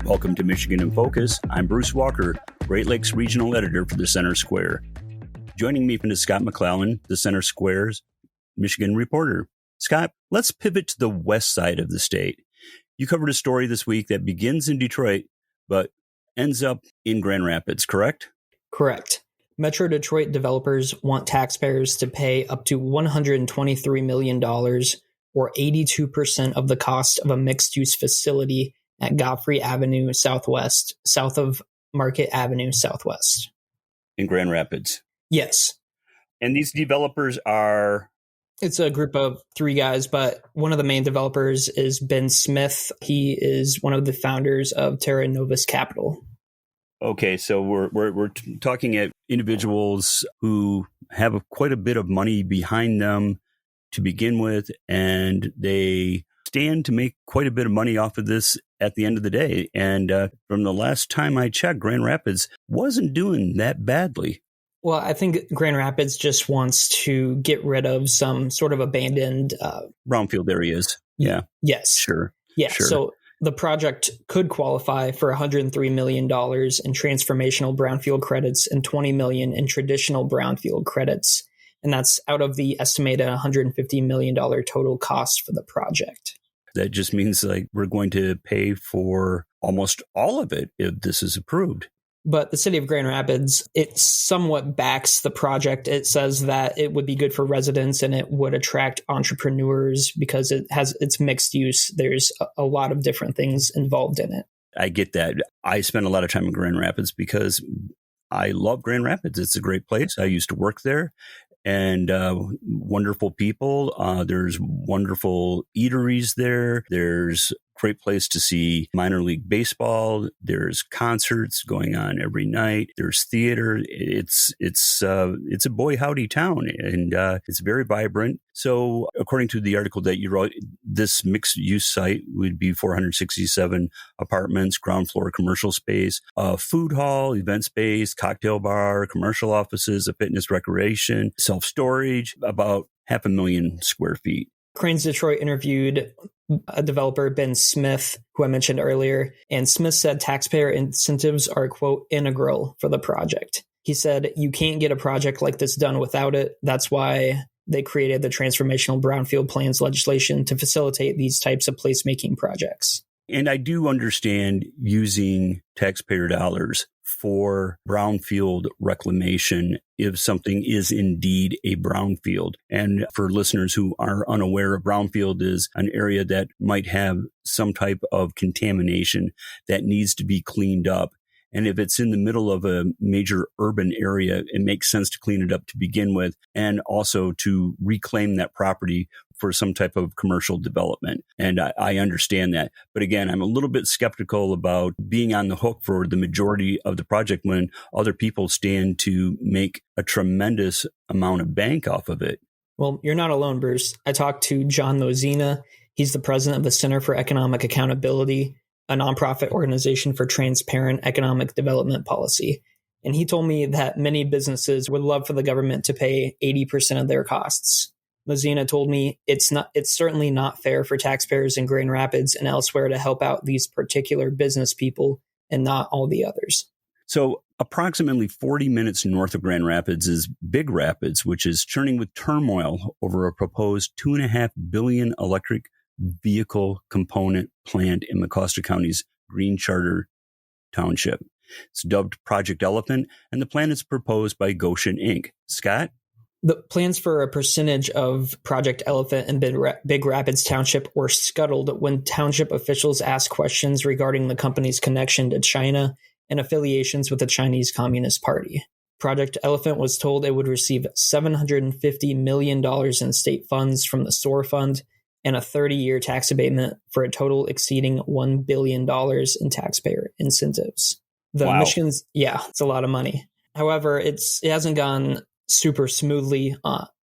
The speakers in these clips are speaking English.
Welcome to Michigan in Focus. I'm Bruce Walker, Great Lakes Regional Editor for the Center Square. Joining me is Scott McClellan, the Center Square's Michigan reporter. Scott, let's pivot to the west side of the state. You covered a story this week that begins in Detroit, but ends up in Grand Rapids, correct? Correct. Metro Detroit developers want taxpayers to pay up to $123 million, or 82% of the cost of a mixed-use facility at Godfrey Avenue Southwest, south of Market Avenue Southwest. In Grand Rapids? Yes. And these developers are? It's a group of three guys, but one of the main developers is Ben Smith. He is one of the founders of Terra Novus Capital. Okay, so we're talking at individuals who have quite a bit of money behind them to begin with, and they stand to make quite a bit of money off of this at the end of the day. And from the last time I checked, Grand Rapids wasn't doing that badly. Well, I think Grand Rapids just wants to get rid of some sort of abandoned brownfield areas. Yeah. Yes. Sure. Yeah. Sure. So the project could qualify for $103 million in transformational brownfield credits and $20 million in traditional brownfield credits. And that's out of the estimated $150 million total cost for the project. That just means like we're going to pay for almost all of it if this is approved. But the city of Grand Rapids, it somewhat backs the project. It says that it would be good for residents and it would attract entrepreneurs because it's mixed use. There's a lot of different things involved in it. I get that. I spend a lot of time in Grand Rapids because I love Grand Rapids. It's a great place. I used to work there. And wonderful people. There's wonderful eateries there. There's a great place to see minor league baseball. There's concerts going on every night. There's theater. It's a boy howdy town, and it's very vibrant. So, according to the article that you wrote, this mixed use site would be 467 apartments, ground floor commercial space, a food hall, event space, cocktail bar, commercial offices, a fitness recreation, self-storage, about 500,000 square feet. Cranes Detroit interviewed a developer, Ben Smith, who I mentioned earlier, and Smith said taxpayer incentives are, quote, integral for the project. He said, you can't get a project like this done without it. That's why they created the Transformational Brownfield Plans legislation to facilitate these types of placemaking projects. And I do understand using taxpayer dollars for brownfield reclamation if something is indeed a brownfield. And for listeners who are unaware, a brownfield is an area that might have some type of contamination that needs to be cleaned up. And if it's in the middle of a major urban area, it makes sense to clean it up to begin with and also to reclaim that property for some type of commercial development. And I understand that. But again, I'm a little bit skeptical about being on the hook for the majority of the project when other people stand to make a tremendous amount of bank off of it. Well, you're not alone, Bruce. I talked to John Lozina. He's the president of the Center for Economic Accountability, a nonprofit organization for transparent economic development policy. And he told me that many businesses would love for the government to pay 80% of their costs. Lozina told me it's certainly not fair for taxpayers in Grand Rapids and elsewhere to help out these particular business people and not all the others. So approximately 40 minutes north of Grand Rapids is Big Rapids, which is churning with turmoil over a proposed $2.5 billion electric vehicle component plant in Mecosta County's Green Charter Township. It's dubbed Project Elephant, and the plan is proposed by Goshen Inc. Scott? The plans for a percentage of Project Elephant in Big Rapids Township were scuttled when township officials asked questions regarding the company's connection to China and affiliations with the Chinese Communist Party. Project Elephant was told it would receive $750 million in state funds from the SOAR Fund and a 30-year tax abatement for a total exceeding $1 billion in taxpayer incentives. Wow. It's a lot of money. However, it hasn't gone super smoothly.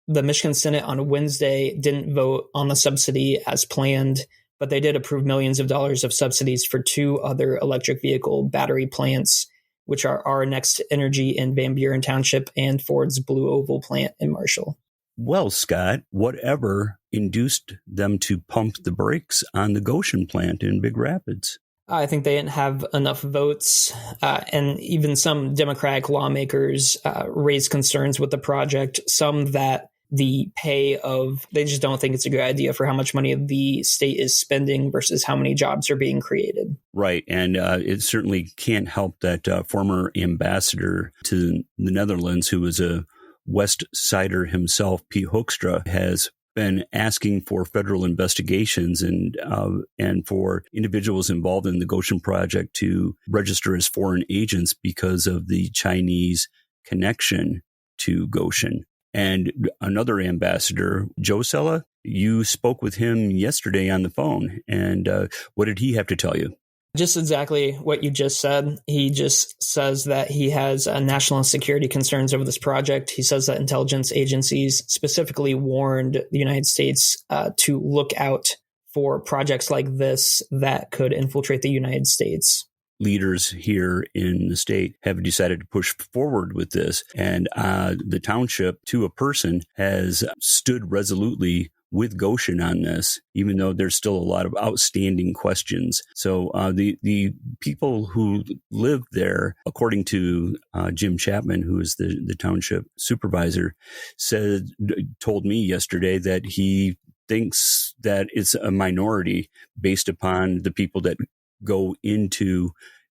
The Michigan Senate on Wednesday didn't vote on the subsidy as planned, but they did approve millions of dollars of subsidies for two other electric vehicle battery plants, which are our Next Energy in Van Buren Township and Ford's Blue Oval plant in Marshall. Well, Scott, whatever induced them to pump the brakes on the Goshen plant in Big Rapids? I think they didn't have enough votes, and even some Democratic lawmakers raised concerns with the project, some that the pay of, they just don't think it's a good idea for how much money the state is spending versus how many jobs are being created. Right. And it certainly can't help that former ambassador to the Netherlands, who was a West Sider himself, P. Hoekstra, has been asking for federal investigations and for individuals involved in the Goshen project to register as foreign agents because of the Chinese connection to Goshen. And another ambassador, Joe Sella, you spoke with him yesterday on the phone. And what did he have to tell you? Just exactly what you just said. He just says that he has national security concerns over this project. He says that intelligence agencies specifically warned the United States to look out for projects like this that could infiltrate the United States. Leaders here in the state have decided to push forward with this. And the township, to a person, has stood resolutely with Goshen on this, even though there's still a lot of outstanding questions. So the people who live there, according to Jim Chapman, who is the township supervisor, told me yesterday that he thinks that it's a minority based upon the people that go into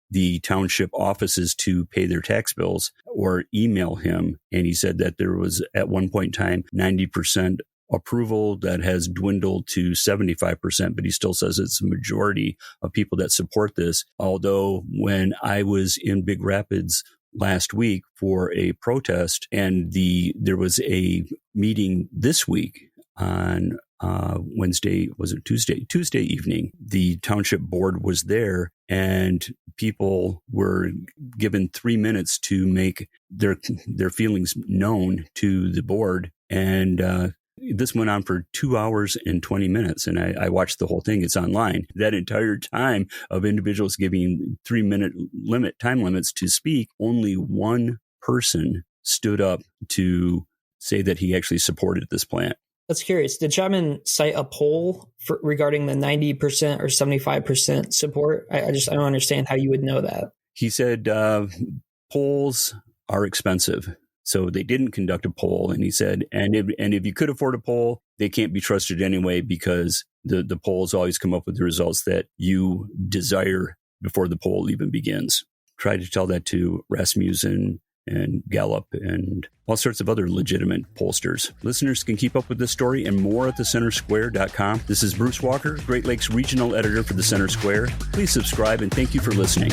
the township offices to pay their tax bills or email him. And he said that there was at one point in time 90% approval that has dwindled to 75%, but he still says it's a majority of people that support this. Although when I was in Big Rapids last week for a protest, and there was a meeting this week on Wednesday, was it Tuesday evening, the township board was there and people were given 3 minutes to make their feelings known to the board. And this went on for 2 hours and 20 minutes. And I watched the whole thing. It's online. That entire time of individuals giving 3-minute time limits to speak, only one person stood up to say that he actually supported this plant. That's curious. Did Chapman cite a poll regarding the 90% or 75% support? I don't understand how you would know that. He said polls are expensive. So they didn't conduct a poll. And he said, and if you could afford a poll, they can't be trusted anyway because the polls always come up with the results that you desire before the poll even begins. Tried to tell that to Rasmussen and Gallup and all sorts of other legitimate pollsters. Listeners can keep up with this story and more at thecentersquare.com. This is Bruce Walker, Great Lakes Regional Editor for The Center Square. Please subscribe and thank you for listening.